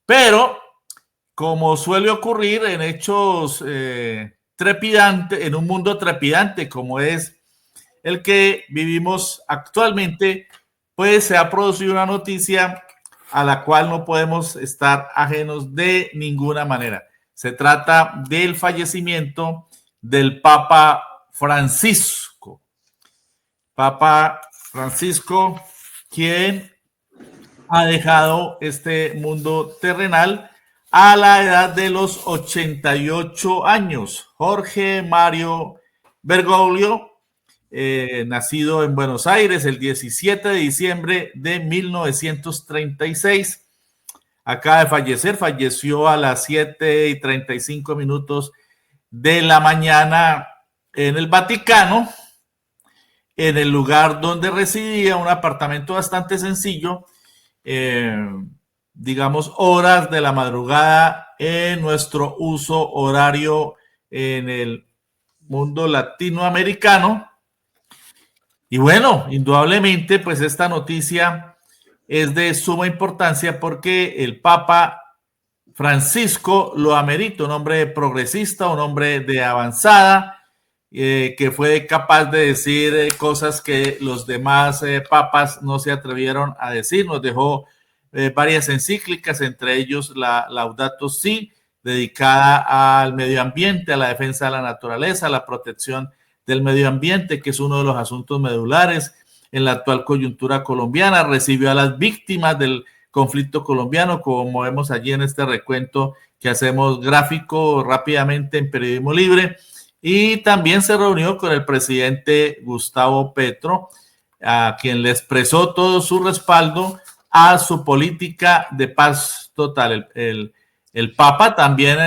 Pero, como suele ocurrir en hechos trepidantes, en un mundo trepidante como es el que vivimos actualmente, pues se ha producido una noticia a la cual no podemos estar ajenos de ninguna manera. Se trata del fallecimiento del Papa Francisco. Papa Francisco, quien ha dejado este mundo terrenal a la edad de los 88 años. Jorge Mario Bergoglio, nacido en Buenos Aires el 17 de diciembre de 1936. Acaba de fallecer, falleció a las 7:35 de la mañana en el Vaticano, en el lugar donde residía, un apartamento bastante sencillo, eh, digamos, horas de la madrugada en nuestro uso horario en el mundo latinoamericano. Y bueno, indudablemente, pues esta noticia es de suma importancia porque el Papa Francisco lo amerita, un hombre progresista, un hombre de avanzada, que fue capaz de decir cosas que los demás papas no se atrevieron a decir. Nos dejó varias encíclicas, entre ellos la Laudato Si, dedicada al medio ambiente, a la defensa de la naturaleza, a la protección del medio ambiente, que es uno de los asuntos medulares en la actual coyuntura colombiana. Recibió a las víctimas del conflicto colombiano, como vemos allí en este recuento que hacemos gráfico rápidamente en Periodismo Libre, y también se reunió con el presidente Gustavo Petro, a quien le expresó todo su respaldo a su política de paz total. El Papa también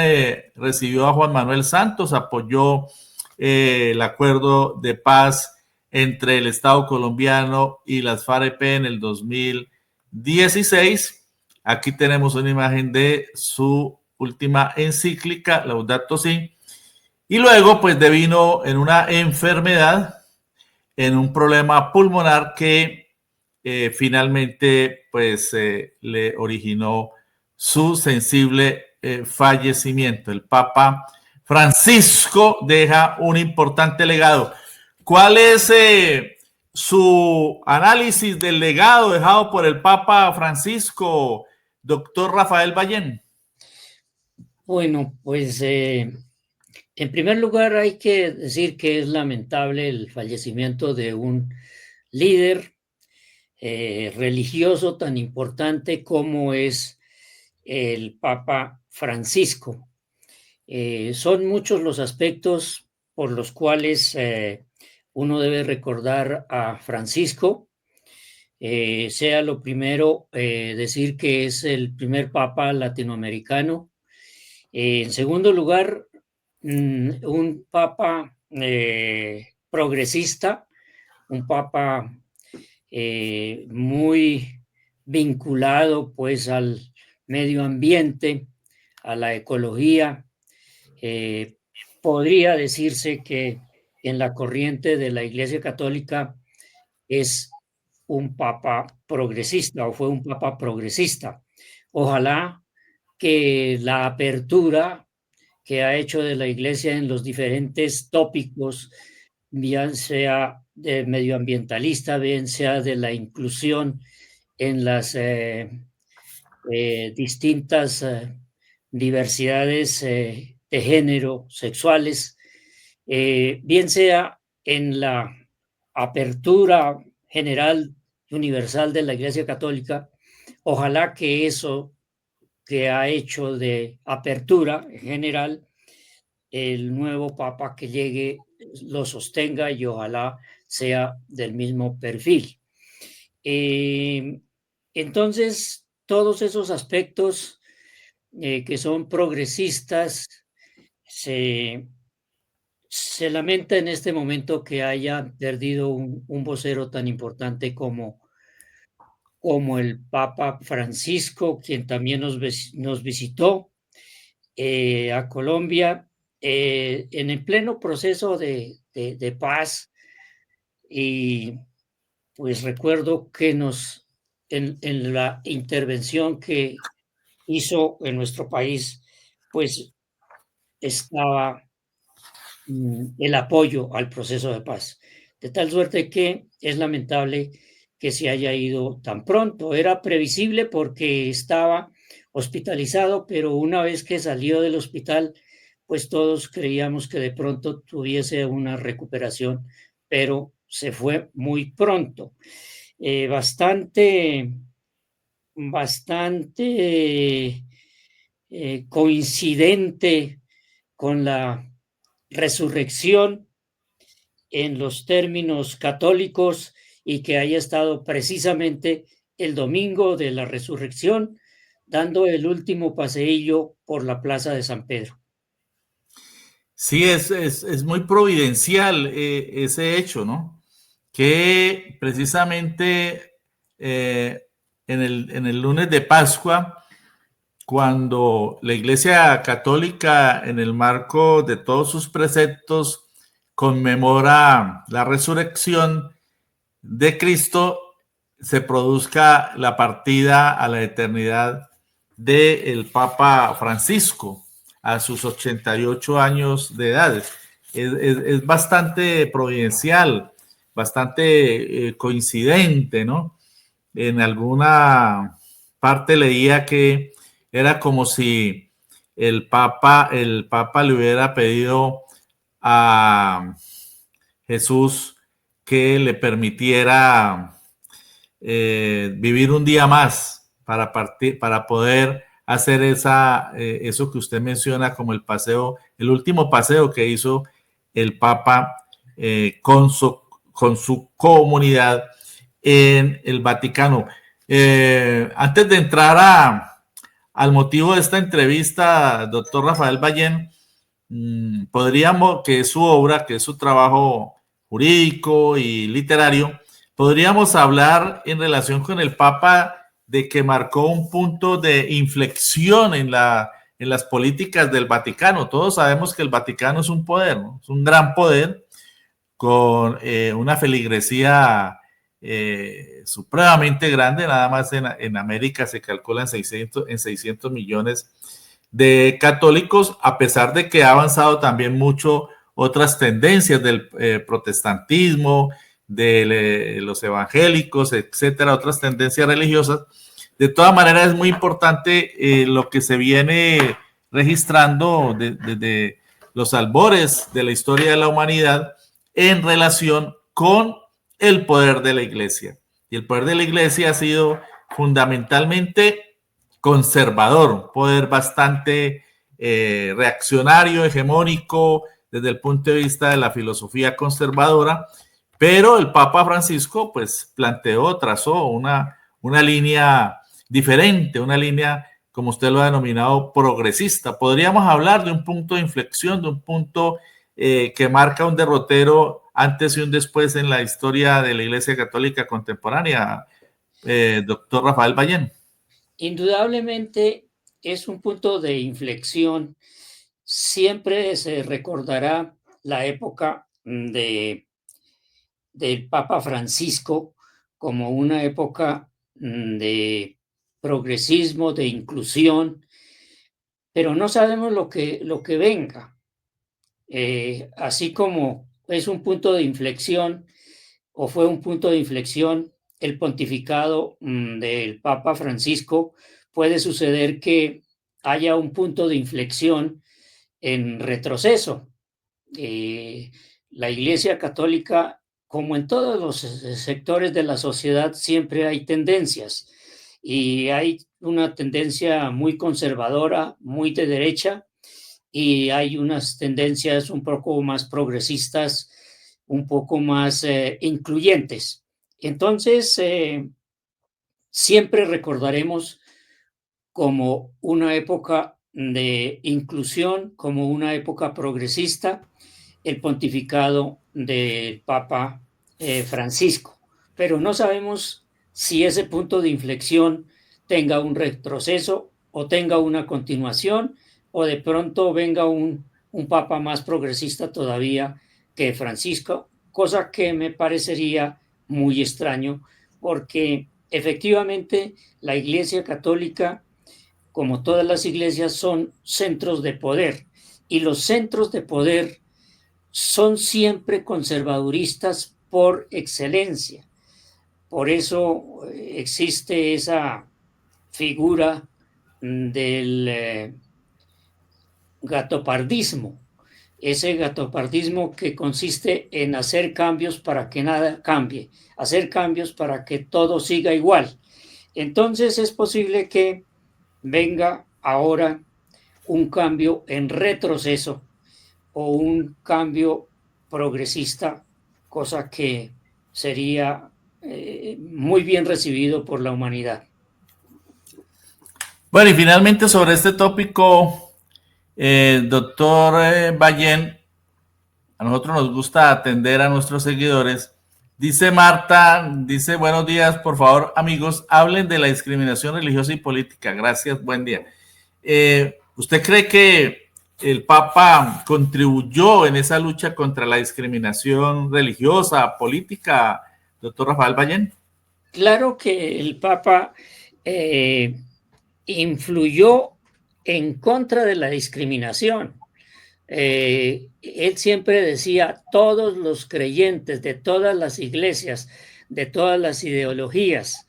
recibió a Juan Manuel Santos, apoyó el acuerdo de paz entre el Estado colombiano y las FARC en el 2016. Aquí tenemos una imagen de su última encíclica, Laudato Si. Y luego, pues, devino en una enfermedad, en un problema pulmonar que finalmente, pues, le originó su sensible fallecimiento. El Papa Francisco deja un importante legado. ¿Cuál es su análisis del legado dejado por el Papa Francisco, doctor Rafael Ballén? Bueno, pues en primer lugar hay que decir que es lamentable el fallecimiento de un líder religioso tan importante como es el Papa Francisco. Son muchos los aspectos por los cuales uno debe recordar a Francisco. Sea lo primero decir que es el primer papa latinoamericano. En segundo lugar, un papa progresista, un papa muy vinculado pues al medio ambiente, a la ecología. Podría decirse que en la corriente de la Iglesia Católica es un papa progresista o fue un papa progresista. Ojalá que la apertura que ha hecho de la Iglesia en los diferentes tópicos, bien sea de medioambientalista, bien sea de la inclusión en las distintas diversidades de género, sexuales, bien sea en la apertura general y universal de la Iglesia Católica, ojalá que eso que ha hecho de apertura en general, el nuevo Papa que llegue lo sostenga y ojalá sea del mismo perfil. Entonces, todos esos aspectos que son progresistas, se, se lamenta en este momento que haya perdido un vocero tan importante como el Papa Francisco, quien también nos visitó a Colombia en el pleno proceso de paz. Y pues recuerdo que en la intervención que hizo en nuestro país, pues estaba el apoyo al proceso de paz. De tal suerte que es lamentable que se haya ido tan pronto. Era previsible porque estaba hospitalizado, pero una vez que salió del hospital, pues todos creíamos que de pronto tuviese una recuperación, pero se fue muy pronto. Bastante coincidente con la resurrección en los términos católicos y que haya estado precisamente el domingo de la resurrección dando el último paseillo por la plaza de San Pedro. Sí, es muy providencial ese hecho, ¿no? Que precisamente eh, en el lunes de Pascua, cuando la Iglesia Católica, en el marco de todos sus preceptos, conmemora la resurrección de Cristo, se produzca la partida a la eternidad del Papa Francisco a sus 88 años de edad. Es bastante providencial, bastante coincidente, ¿no? En alguna parte leía que era como si el Papa le hubiera pedido a Jesús que le permitiera vivir un día más para partir, para poder hacer eso que usted menciona como el paseo, el último paseo que hizo el Papa con su comunidad en el Vaticano. Antes de entrar al motivo de esta entrevista, doctor Rafael Ballén, podríamos, que es su obra, que es su trabajo jurídico y literario, podríamos hablar en relación con el Papa de que marcó un punto de inflexión en las políticas del Vaticano. Todos sabemos que el Vaticano es un poder, ¿no? Es un gran poder con una feligresía supremamente grande, nada más en América se calcula en 600 millones de católicos, a pesar de que ha avanzado también mucho otras tendencias del protestantismo, de los evangélicos, etcétera, otras tendencias religiosas. De todas maneras, es muy importante lo que se viene registrando desde los albores de la historia de la humanidad en relación con el poder de la iglesia. Y el poder de la iglesia ha sido fundamentalmente conservador, un poder bastante reaccionario, hegemónico desde el punto de vista de la filosofía conservadora, pero el Papa Francisco pues planteó, trazó una línea diferente, una línea, como usted lo ha denominado, progresista. Podríamos hablar de un punto de inflexión, de un punto que marca un derrotero antes y un después en la historia de la Iglesia Católica contemporánea, doctor Rafael Ballén. Indudablemente es un punto de inflexión. Siempre se recordará la época del Papa Francisco como una época de progresismo, de inclusión, pero no sabemos lo que venga. Así como es un punto de inflexión o fue un punto de inflexión el pontificado del Papa Francisco, puede suceder que haya un punto de inflexión en retroceso. La Iglesia Católica, como en todos los sectores de la sociedad, siempre hay tendencias y hay una tendencia muy conservadora, muy de derecha, y hay unas tendencias un poco más progresistas, un poco más incluyentes. Entonces, siempre recordaremos como una época de inclusión, como una época progresista, el pontificado del Papa Francisco. Pero no sabemos si ese punto de inflexión tenga un retroceso o tenga una continuación o de pronto venga un Papa más progresista todavía que Francisco, cosa que me parecería muy extraño porque efectivamente la Iglesia Católica como todas las iglesias, son centros de poder, y los centros de poder son siempre conservaduristas por excelencia. Por eso existe esa figura del gatopardismo, ese gatopardismo que consiste en hacer cambios para que nada cambie, hacer cambios para que todo siga igual. Entonces es posible que venga ahora un cambio en retroceso o un cambio progresista, cosa que sería muy bien recibido por la humanidad. Bueno, y finalmente sobre este tópico, doctor Ballén, a nosotros nos gusta atender a nuestros seguidores. Dice Marta, dice, buenos días, por favor, amigos, hablen de la discriminación religiosa y política. Gracias, buen día. ¿Usted cree que el Papa contribuyó en esa lucha contra la discriminación religiosa, política, doctor Rafael Ballén? Claro que el Papa influyó en contra de la discriminación. Él siempre decía, todos los creyentes de todas las iglesias, de todas las ideologías,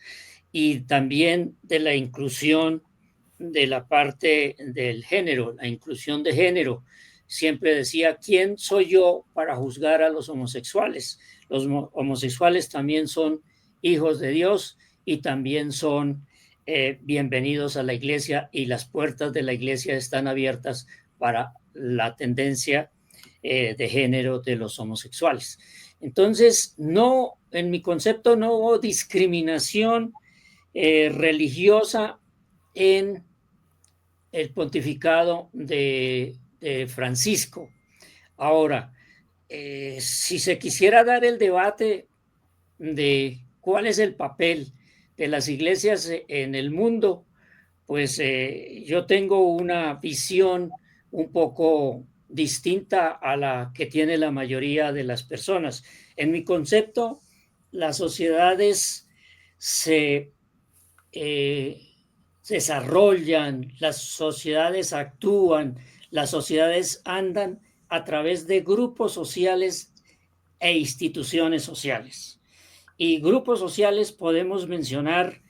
y también de la inclusión de la parte del género, la inclusión de género. Siempre decía, ¿quién soy yo para juzgar a los homosexuales? Los homosexuales también son hijos de Dios y también son bienvenidos a la iglesia, y las puertas de la iglesia están abiertas para la tendencia de género de los homosexuales. Entonces, no, en mi concepto no hubo discriminación religiosa en el pontificado de Francisco. Ahora, si se quisiera dar el debate de cuál es el papel de las iglesias en el mundo, pues yo tengo una visión un poco distinta a la que tiene la mayoría de las personas. En mi concepto, las sociedades se desarrollan, las sociedades actúan, las sociedades andan a través de grupos sociales e instituciones sociales. Y grupos sociales podemos mencionar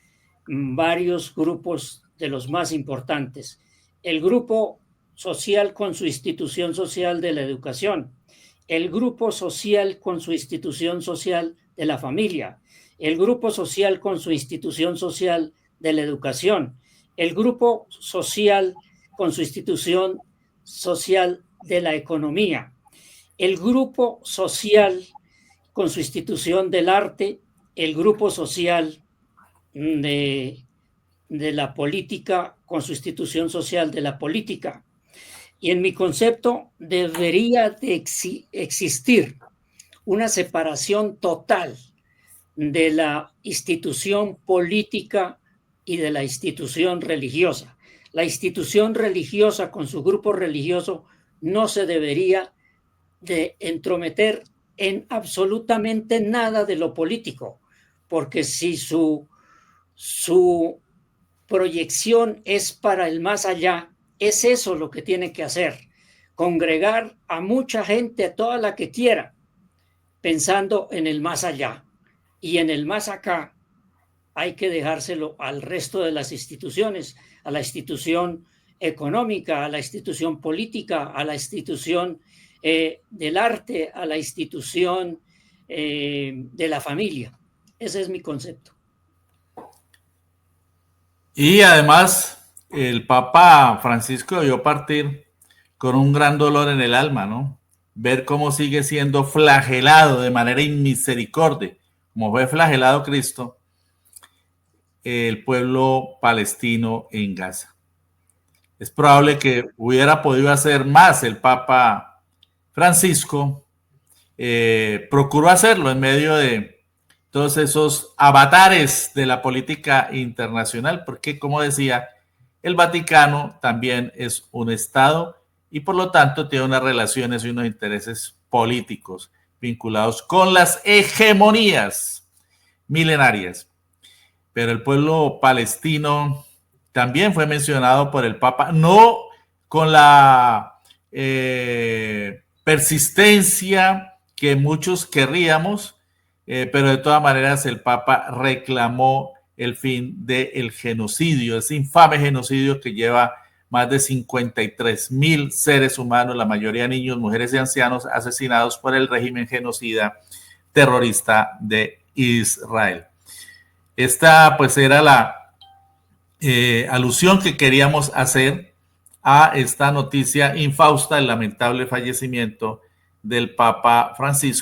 varios grupos de los más importantes. El grupo social con su institución social de la educación, el grupo social con su institución social de la familia, el grupo social con su institución social de la educación, el grupo social con su institución social de la economía, el grupo social con su institución del arte, el grupo social de la política con su institución social de la política. Y en mi concepto debería de existir una separación total de la institución política y de la institución religiosa. La institución religiosa con su grupo religioso no se debería de entrometer en absolutamente nada de lo político, porque si su proyección es para el más allá, es eso lo que tiene que hacer, congregar a mucha gente, a toda la que quiera, pensando en el más allá. Y en el más acá hay que dejárselo al resto de las instituciones, a la institución económica, a la institución política, a la institución del arte, a la institución de la familia. Ese es mi concepto. Y además, el Papa Francisco debió partir con un gran dolor en el alma, ¿no? Ver cómo sigue siendo flagelado de manera inmisericordia, como fue flagelado Cristo, el pueblo palestino en Gaza. Es probable que hubiera podido hacer más el Papa Francisco, procuró hacerlo en medio de todos esos avatares de la política internacional, porque como decía, el Vaticano también es un Estado y por lo tanto tiene unas relaciones y unos intereses políticos vinculados con las hegemonías milenarias. Pero el pueblo palestino también fue mencionado por el Papa, no con la persistencia que muchos querríamos, pero de todas maneras el Papa reclamó el fin del genocidio, ese infame genocidio que lleva más de 53,000 seres humanos, la mayoría niños, mujeres y ancianos, asesinados por el régimen genocida terrorista de Israel. Esta pues era la alusión que queríamos hacer a esta noticia infausta, el lamentable fallecimiento del Papa Francisco.